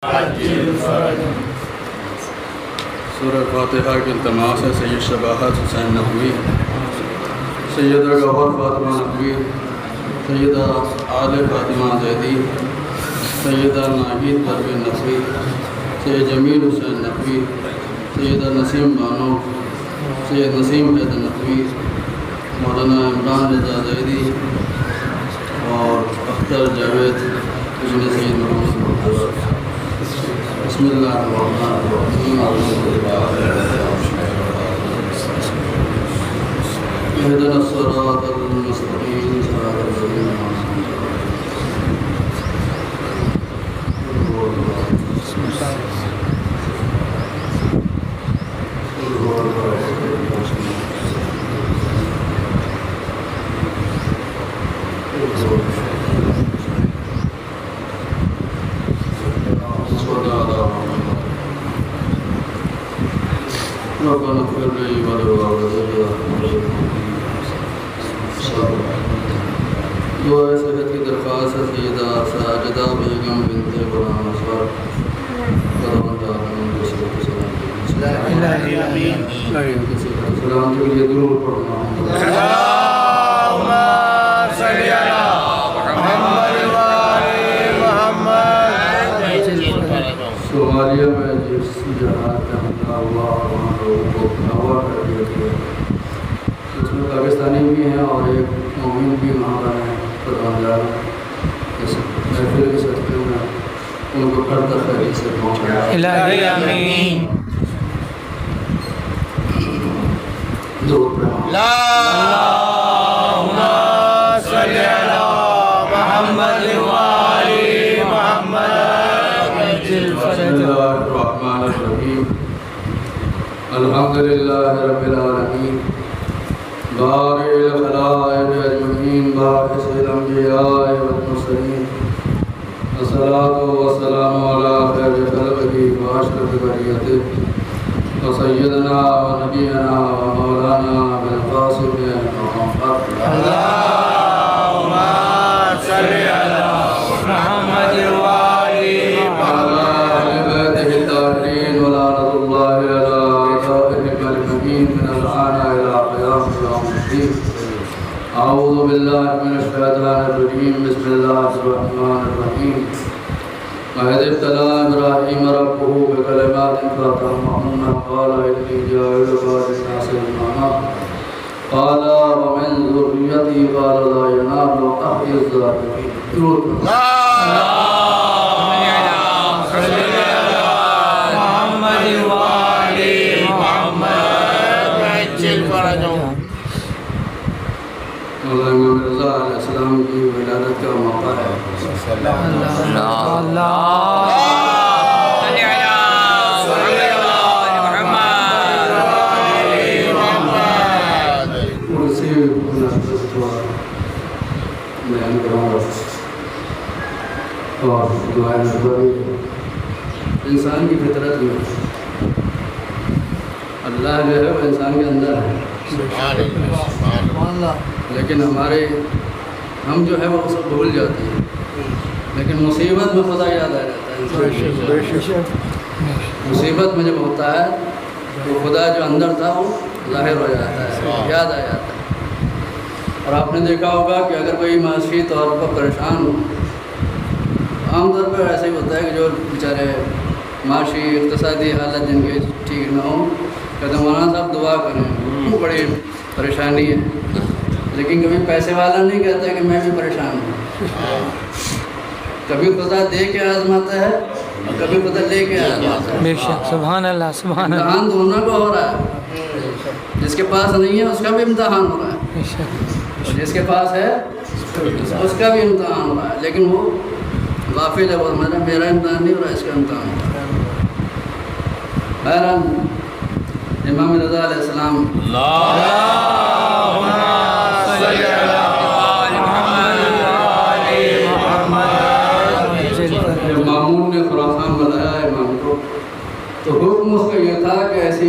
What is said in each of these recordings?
سورہ فاتحہ کے التماس ہے سید شباہت حسین نقوی، سیدہ گوہر فاطمہ نقوی، سیدہ آل فاطمہ زیدی، سیدہ ناہید پروین نقوی، سید جمیل حسین نقوی، سیدہ نسیم بانو، سید نسیم حیدر نقوی، مولانا عمران رضا زیدی اور اختر جاوید ابن سید محمد مرتضیٰ۔ بسم اللہ الرحمن الرحیم۔ اهدنا الصراط المستقیم صراط الذین انعمت ربنا اغفر لي ولوالدي دعا صحت کی درخواست ہے سیدہ ساجدہ بیگم بنت غلام اصغر سلام کے لیے درود پڑھنا۔ اللہم صلی علی محمد وآل محمد۔ صومالیہ میں جس جہاد کا حملہ ہوا وہاں لوگوں کو گھاوا کر دیا گیا، اس میں پاکستانی بھی ہیں اور ایک مومن بھی وہاں پر ہیں پروانگار۔ اس محفل کے سلسلے میں ان کو گھر تک خیریت سے پہنچایا۔ الہی آمین۔ درود پڑھنا۔ اللہم صلی علی محمد وآل محمد۔ بسم اللہ الرحمن الرحیم۔ الحمدللہ رب العالمین، بارئ الخلائق اجمعین، باعث الانبیاء والمرسلین، الصلاۃ والسلام علی خیر خلقہ واشرف بریتہ وسیدنا ونبینا ومولانا بالقاسم محمد۔ اللہم صلی علی محمد وآل محمد۔ اعوذ باللہ من الشیطان الرجیم، بسم اللہ الرحمن الرحیم۔ وَإِذِ ابْتَلَىٰ إِبْرَاهِيمَ رَبُّهُ بِكَلِمَاتٍ فَأَتَمَّهُنَّ قَالَ إِنِّي جَاعِلُكَ لِلنَّاسِ إِمَامًا قَالَ وَمِنْ ذُرِّيَّتِي قَالَ لَا يَنَالُ عَهْدِي الظَّالِمِينَ۔ مولانا امام رضا علیہ السلام کی ولادت کا موقع ہے۔ اسی مناسبت کو بیان کروں گا اور دعائیں نبوی۔ انسان کی فطرت میں اللہ جو ہے وہ انسان کے اندر ہے، لیکن ہم جو ہے وہ سب بھول جاتے ہیں، لیکن مصیبت میں خدا یاد آ جاتا ہے۔ مصیبت میں جب ہوتا ہے تو خدا جو اندر تھا وہ ظاہر ہو جاتا ہے، یاد آ جاتا ہے۔ اور آپ نے دیکھا ہوگا کہ اگر کوئی معاشی طور پر پریشان ہو، عام طور پر ایسا ہی ہوتا ہے کہ جو بیچارے معاشی اقتصادی حالت جن کے ٹھیک نہ ہوں، کہتے ہیں مولانا صاحب دعا کریں، بڑی پریشانی ہے، لیکن کبھی پیسے والا نہیں کہتا کہ میں بھی پریشان ہوں۔ کبھی خدا دے کے آزماتا ہے اور کبھی خدا لے کے آزماتا ہے۔ بے شک، سبحان اللہ، سبحان اللہ۔ امتحان دونوں کو ہو رہا ہے، جس کے پاس نہیں ہے اس کا بھی امتحان ہو رہا ہے، بے شک، اور جس کے پاس ہے اس کا بھی امتحان ہو رہا ہے، لیکن وہ غافل ہے، وہ میرا امتحان نہیں ہو رہا، اس کا امتحان ہو رہا ہے۔ بہرحال امام رضا علیہ السلام اللہم صلی علی محمد وآل محمد۔ جب مامون نے خراسان بنایا امام کو تو حکم اس کا یہ تھا کہ ایسے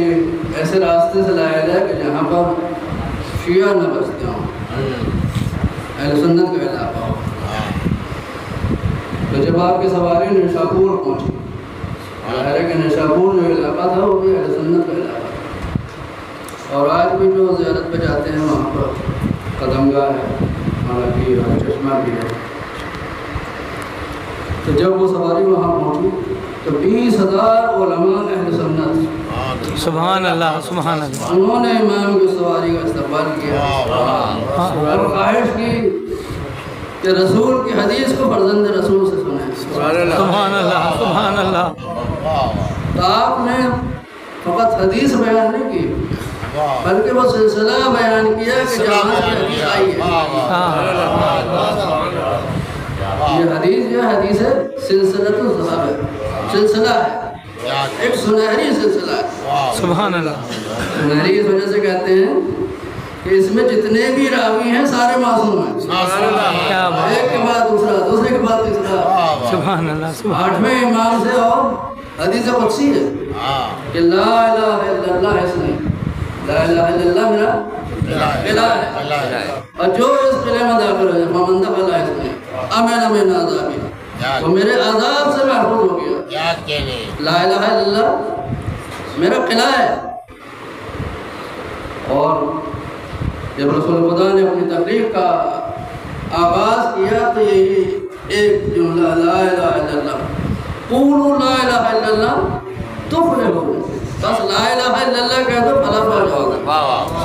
راستے سے لایا جائے کہ جہاں پر شیعہ نہ بستے ہوں، اہل سنت کا علاقہ ہو۔ تو جب آپ کی سواری نشاپور پہنچی ظاہر ہے کہ نشاپور جو علاقہ تھا وہ بھی اہل سنت کا علاقہ تھا، اور آج بھی جو زیارت پہ جاتے ہیں وہاں پر قدم گاہ ہے، حالانکہ وہاں چشمہ بھی ہے۔ تو جب وہ سواری وہاں پہنچی تو 20,000 علماء اہل سنت سبحان اللہ سبحان اللہ، انہوں نے امام کی سواری کا استقبال کیا اور خواہش کی کہ رسول کی حدیث کو فرزند رسول سے سنیں۔ سبحان اللہ سبحان اللہ، تو آپ نے فقط حدیث بیان نہیں کی بلکہ وہ سلسلہ بیان کیا کہ جہاں سے حدیث آئی ہے، یہ حدیث جو حدیث ہے سلسلۃ الصحابہ، سلسلہ ہے، ایک سنہری سلسلہ ہے۔ سبحان اللہ، سنہری اس وجہ سے کہتے ہیں کہ اس میں جتنے بھی راوی ہیں سارے معصوم ہیں، کیا بات، ایک کے بعد دوسرا، دوسرے کے بعد تیسرا، سبحان اللہ سبحان 8ویں امام سے، اور حدیث قدسی ہے کہ لا الہ الا اللہ، اس نے لا الہ الا اللہ میرا قلعہ ہے، اور جو اس قلعے میں داخل ہو جائے فمن دخل اس میں امن من عذابی، وہ میرے عذاب سے محفوظ ہو گیا۔ لا الہ الا اللہ میرا قلعہ ہے۔ اور جب رسول خدا نے اپنی تقریر کا آغاز کیا تو یہی ایک جملہ لا الہ الا اللہ، قولوا لا الہ الا اللہ تفلحون، بس لا الہ الا اللہ کہہ دو فلاح ہو جاؤ گے۔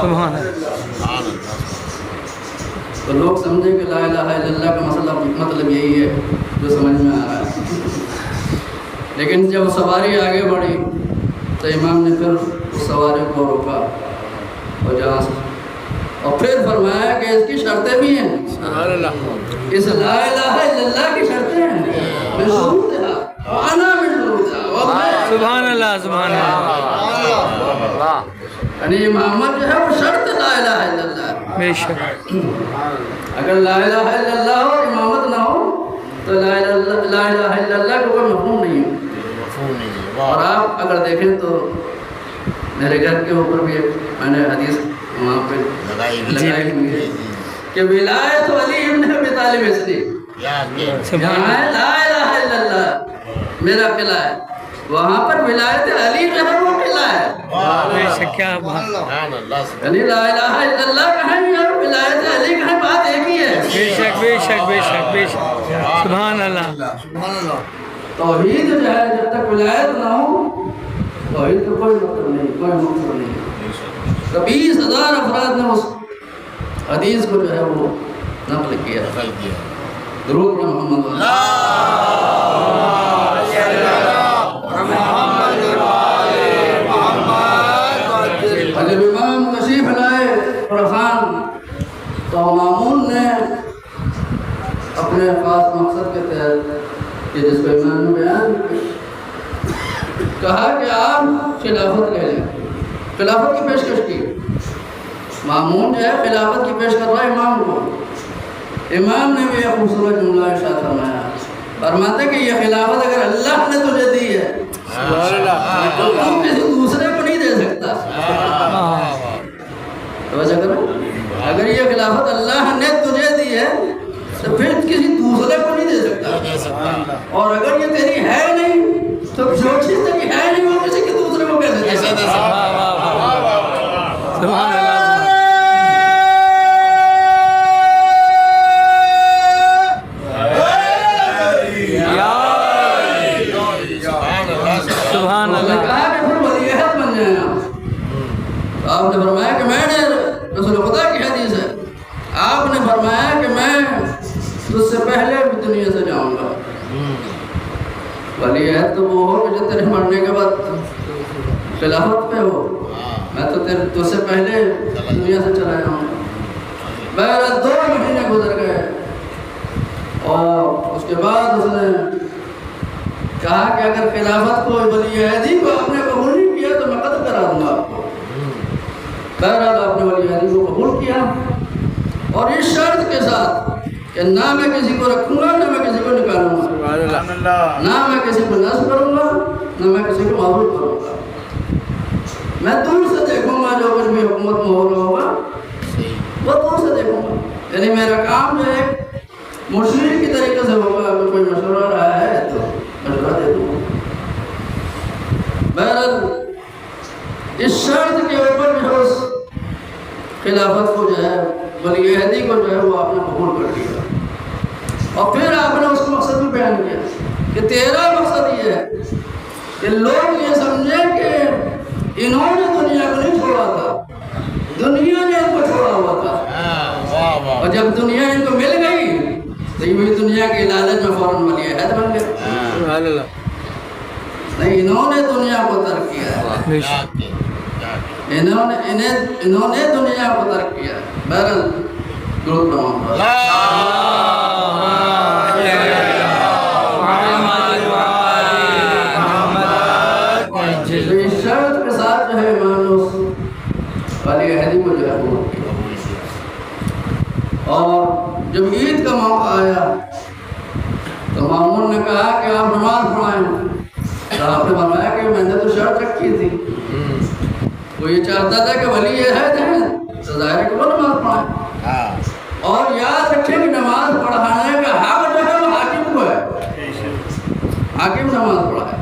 سبحان اللہ، تو لوگ سمجھے کہ لا الہ الا اللہ کا مطلب یہی ہے جو سمجھ میں آ رہا ہے، لیکن جب سواری آگے بڑھی تو امام نے پھر اس سواری کو روکا اور جہاں سے، اور پھر فرمایا کہ اس کی شرطیں بھی ہیں، اس لا الہ الا اللہ کی شرطیں ہیں، من شروطہا وانا من شروطہا، سبحان اللہ سبحان اللہ، یعنی امامت جو ہے وہ شرط لا الہ الا اللہ۔ بے شک، اگر لا الہ الا اللہ ہو امامت نہ ہو تو لا الہ الا اللہ کا کوئی مفہوم نہیں ہے۔ اور آپ اگر دیکھیں تو میرے گھر کے اوپر بھی میں نے حدیث وہاں پہ لگائی ہوئی ہے کہ ولایت علی ابن ابی طالب، اس لیے سبحان جہاں لا الہ الا اللہ میرا قلعہ ہے، وہاں پر ولایت علی جو ہے وہ قلعہ ہے۔ بے شک، کیا بات، یعنی لا الہ الا اللہ کہیں اور ولایت علی کہیں، بات ایک ہی ہے۔ بے شک بے شک بے شک بے شک، سبحان اللہ، توحید جو ہے جب تک ولایت نہ ہو توحید کا کوئی مطلب نہیں، کوئی مقصد نہیں۔ تو 20,000 افراد نے اس حدیث کو جو ہے وہ نقل کیا۔ درود پر محمد جب امام تشریف لائے عرفان تو مامون نے اپنے خاص مقصد کے تحت کہ جس کو امام نے بیان کہا کہ آپ خلافت لے لیں، خلافت کی پیشکش کی۔ مامون جو ہے خلافت کی پیش کر رہا ہے امام کو۔ امام نے بھی ایک خوبصورت جملہ ارشاد فرمایا، فرماتے کہ یہ خلافت اگر اللہ نے تجھے دی ہے تو تم کسی دوسرے کو نہیں دے سکتا۔ توجہ کرو، اگر یہ خلافت اللہ نے تجھے دی ہے تو پھر کسی دوسرے کو نہیں دے سکتا، اور اگر یہ تیری ہے نہیں تو جو چیز تیری ہے نہیں وہ کسی کے دوسرے کو کیسے دے سکتا۔ سبحان اللہ، سبحان اللہ، اللہ، کہا کہ پھر ولیعہد بن جائیں آپ۔ آپ نے فرمایا کہ میں نے، رسول خدا کی حدیث ہے، آپ نے فرمایا کہ میں تجھ سے پہلے بھی دنیا سے جاؤں گا۔ ولیعہد تو وہ ہو کہ جو تیرے مرنے کے بعد خلافت پہ ہو، میں تو تجھ سے پہلے دنیا سے چلا جاؤں گا۔ بہرحال 2 مہینے گزر گئے اور اس کے بعد اس نے کہا کہ اگر خلافت کو ولیعہدی کو آپ نے قبول نہیں کیا تو میں قتل کرا دوں گا آپ کو۔ بہرحال آپ نے ولیعہدی کو قبول کیا اور اس شرط کے ساتھ کہ نہ میں کسی کو رکھوں گا نہ میں کسی کو نکالوں گا، نہ میں کسی کو نصب کروں گا نہ میں کسی کو معروف کروں گا، میں دور سے دیکھوں گا جو کچھ بھی حکومت میں ہو رہا ہوگا وہ دور سے دیکھوں گا۔ یعنی میرا کام جو ہے مرشد کی طریقے سے ہوگا، اگر کوئی مشورہ رہا ہے تو مشورہ دے دوں گا۔ بہرحال اس شرط کے اوپر جو اس خلافت کو جو ہے ولی عہدی کو جو ہے وہ آپ نے قبول کر لیا اور پھر آپ نے اس کو مقصد بھی بیان کیا کہ تیرا مقصد یہ ہے کہ لوگ یہ سمجھیں کہ انہوں نے دنیا کو نہیں چھوڑا تھا، دنیا نے ان کو چھوڑا ہوا تھا، اور جب دنیا ان کو مل گئی تو یہ دنیا کی لالچ میں فوراً ولی عہد بن گئے۔ نہیں، انہوں نے دنیا کو ترک کیا ہے، انہوں نے دنیا کو ترک کیا ہے۔ بہرحال درود پڑھو۔ اس شرط کے ساتھ جو ہے امام نے اس ولی عہدی کو جو ہے قبول کیا، اور جب عید کا موقع آیا تو مامون نے کہا کہ آپ نماز پڑھائیں، تو آپ نے فرمایا کہ میں نے تو شرط رکھی تھی، وہ یہ چاہتا تھا کہ ولی عہد ہے تو ظاہر ہے کہ وہ نماز پڑھائیں، اور یاد رکھیں کہ نماز پڑھانے کا حق جو ہے وہ حاکم کو ہے، حاکم نماز پڑھائے۔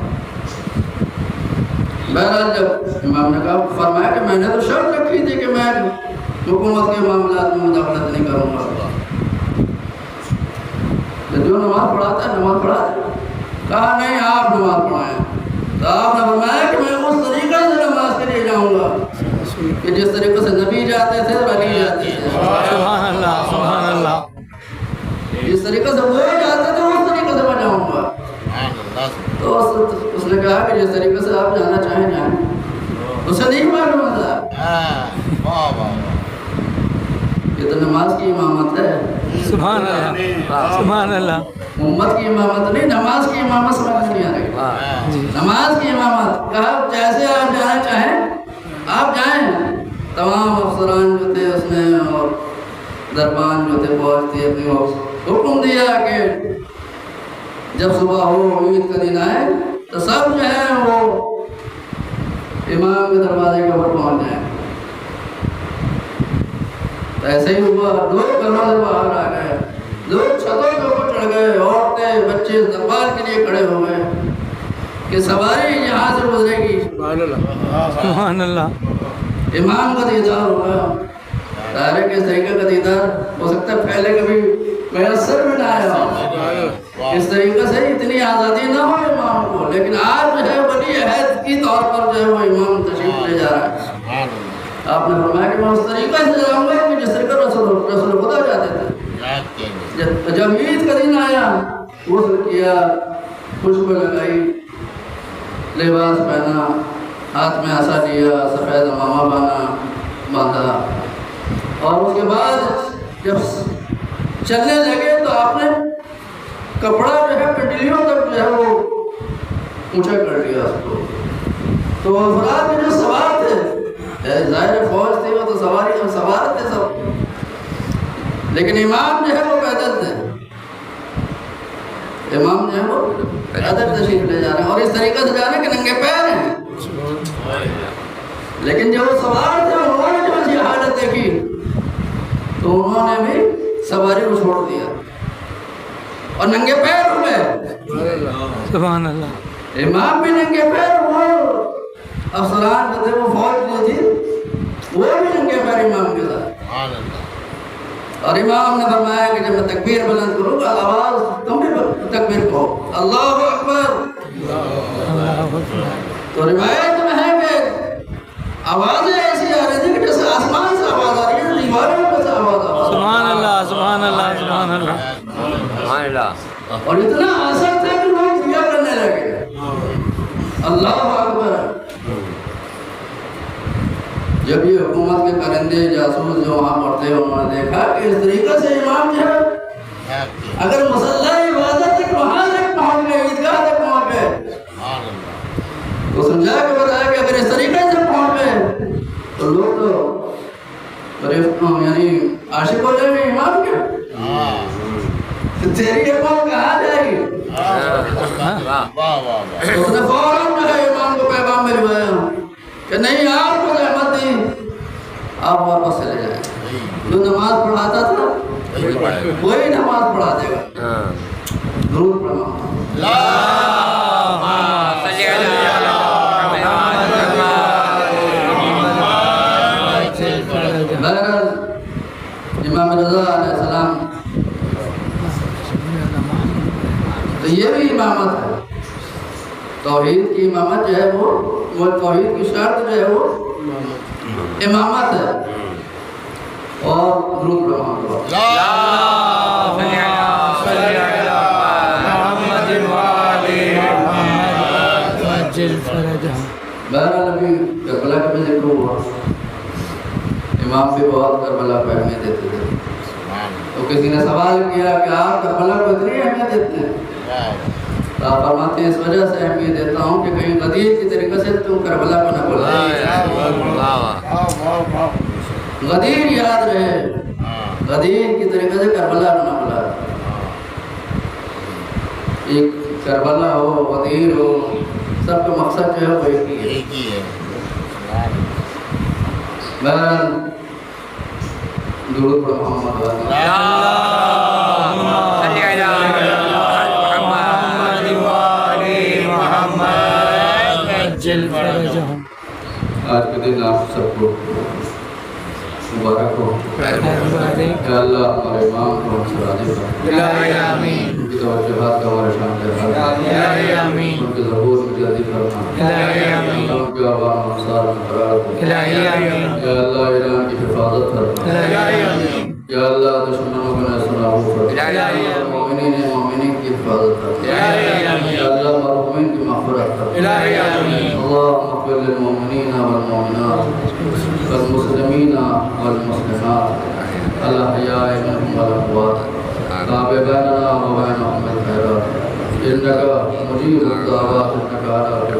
بہرحال جب امام نے کہا فرمایا کہ میں نے تو شرط رکھی تھی کہ میں حکومت کے معاملات میں مداخلت نہیں کروں گا، جو نماز پڑھاتا ہے نماز پڑھاتا ہے۔ کہا نہیں، آپ نماز پڑھائیں، تو آپ نے فرمایا کہ میں اس طریقے سے نماز کے لیے جاؤں گا کہ جس طریقے سے نبی جاتے تھے ولی جاتے تھے، سبحان اللہ سبحان اللہ، جس طریقے سے وہ جاتے تھے اس طریقے سے میں جاؤں گا۔ تو اس نے کہا کہ جس طریقے سے آپ جانا چاہیں جائیں، اسے نہیں معلوم تھا یہ تو نماز کی امامت ہے، سبحان اللہ سبحان اللہ، امت کی امامت نہیں، نماز کی امامت سمجھ نہیں آ رہی، نماز کی امامت۔ کہا جیسے آپ جانا چاہیں آپ جائیں۔ تمام افسران جو تھے اس نے اور دربان جو تھے پہنچتے اپنی حکم دیا کہ جب صبح ہو عید کا دن آئے تو سب جو ہے وہ امام کے دروازے کے اوپر پہنچ جائیں۔ تو ایسے ہی ہوا، لوگ گھروں سے باہر آ گئے، لوگ چھتوں کے اوپر چڑھ گئے، عورتیں بچے استقبال کے لیے کھڑے ہو گئے کہ سواری یہاں سے گزرے گی۔ سبحان اللہ، امام کا دیدار ہوا، ظاہر کے طریقے کا دیدار ہو سکتا ہے پہلے کبھی میسر میں نہ آیا ہو، اس طریقے سے اتنی آزادی نہ ہو امام کو، لیکن آج جو ہے ولی عہد کی طور پر جو ہے وہ امام تشریف لے جا رہا ہے۔ آپ نے فرمایا کہ میں اس طریقے سے جاؤں گا کہ جس طریقے رسول خدا جاتے تھے۔ جب عید کا دن آیا، غسل کیا، خوشبو لگائی، لباس پہنا، ہاتھ میں عصا لیا، سفید امامہ باندھا، اور اس کے بعد جب چلنے لگے تو آپ نے کپڑا جو ہے پنڈلیوں تک جو ہے وہ اونچا کر لیا اس کو۔ تو افراد میں جو سوار تھے، ظاہر فوج تھی وہ تو سوار تھے سب، لیکن امام جو ہے وہ پیدل تھے، امام جو ہے وہ پیدل تشریف لے جا رہے ہیں، اور اس طریقے سے جا رہے ہیں کہ ننگے پیر ہیں، لیکن جب وہ سوار تھے انہوں نے جو یہ حالت دیکھی تو انہوں نے بھی سواری کو چھوڑ دیا اور ننگے پیر ہوئے۔ سبحان اللہ، امام بھی ننگے پیر ہوئے، افسران جو تھے وہ فوج جو تھی وہ بھی ننگے پیر امام کے ساتھ، اور امام نے فرمایا کہ جب میں تکبیر بلند کروں گا آواز تم بھی تکبیر کہو، اللہ اکبر۔ تو روایت میں ہے کہ آوازیں ایسی آ رہی تھی کہ جیسے آسمان سے آواز آ رہی ہے، دیواروں پر سے آواز آ رہی ہے، سبحان اللہ سبحان اللہ سبحان اللہ، اور اتنا اثر تھا کہ لوگ دیا کرنے لگے، اللہ اکبر۔ جب یہ حکومت کے کرندے جاسوس جو وہاں پڑھتے ہیں انہوں نے دیکھا کہ اس طریقے سے امام جو ہے اگر مسلح عبادت تک وہاں تک پہنچ گئے، عیدگاہ تک پہنچ گئے، تو سمجھا کے بتایا کہ اگر اس طریقے سے پہنچ گئے تو لوگ تو یعنی عاشق ہو جائیں گے امام کے، تو تیری امام کہاں جائے گی؟ اس نے فوراً جو ہے امام کو پیغام میں بھیجا کہ نہیں، آپ کو رحمت دی، آپ واپس چلے جائیں، جو نماز پڑھاتا تھا وہی نماز پڑھا دے گا۔ درود پڑھنا۔ امامت ہے. توحید کی امامت جو ہے وہ توحید کی شرط جو ہے وہ امامت ہے. اور درود پر محمد بہرحال ابھی کربلا کا بھی ذکر ہوا. امام بھی بہت کربلا کو اہمیت دیتے تھے. تو کسی نے سوال کیا کہ آپ کربلا کو اتنی اہمیت دیتے ہیں؟ تو آپ فرماتے ہیں اس وجہ سے اہمیت دیتا ہوں کہ کہیں غدیر کی طریقے سے تم کربلا کو نہ بلائے. غدیر یاد رہے, غدیر کی طریقے سے کربلا کو نہ بلائے. ایک کربلا ہو, غدیر ہو, سب کا مقصد جو ہے وہ ایک ہی ہے. بہرحال درود پر محمد آج کے دن آپ سب کو مبارک ہو. کہ اللہ ہمارے امام کو ہم سے راضی کر. ان کی توجہات کا ہمارے سامنے رکھ. ان کے ظہور میں جلدی فرما. ان کے عوام انصار میں قرار دے. یا اللہ ایران کی حفاظت فرما. یا اللہ دشمنوں کو نیست و نابود فرما. مومنین کی حفاظت فرما. یا اللہ مرحومین کی مغفرت فرما. اللهم اغفر للمؤمنین والمؤمنات والمسلمین والمسلمات الاحیاء منهم والاموات تابع بیننا و بینهم بالخیرات انک مجیب الدعوات انک علی